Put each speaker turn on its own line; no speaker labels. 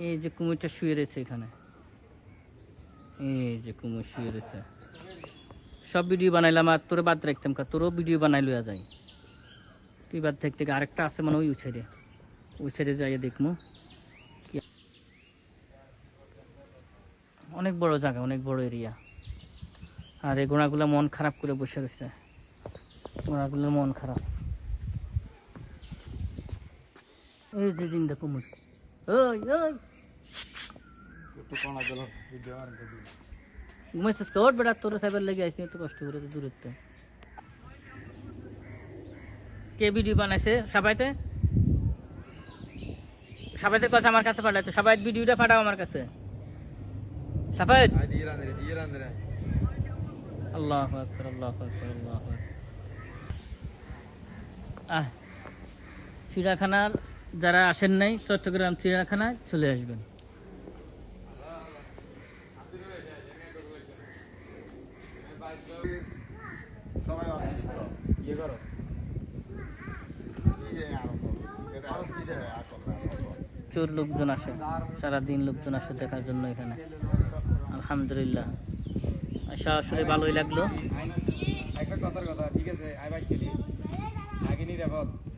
এই যে কুমিরটা শুয়ে রয়েছে এখানে, এই যে কুমির শুয়ে রয়েছে। সব ভিডিও বানাইলাম আর তোরে বাদ রাখতাম, তোরও ভিডিও বানাই লইয়া যাই। তুই বাদ থেকে আরেকটা আছে মানে ওই সাইডে যাইয়ে দেখবো। অনেক বড় জায়গা, অনেক বড় এরিয়া। আর এই ঘোড়াগুলো মন খারাপ করে বসে রয়েছে, ঘোড়াগুলোর মন খারাপ। এই যে জিন্দা কুমির, ওই ওই ঘুমাইছিস ওঠ বেটা, তোর সাইবার লেগে আইসি এত কষ্ট করে দূরের তো। কে ভিডিও বানাইছে সবাইতে? সবাইতে কথা আমার কাছে পাঠাইতো, সবাই ভিডিওটা পাঠাও আমার কাছে। সবাই আল্লাহু আকবার, আল্লাহু আকবার, আল্লাহু আকবার। চিড়িয়াখানার যারা আসেন নাই, চট্টগ্রাম চিড়িয়াখানায় চলে আসবেন। প্রচুর লোকজন আসে, সারাদিন লোকজন আসে দেখার জন্য এখানে। আলহামদুলিল্লাহ, আশা আসলে ভালোই লাগলো।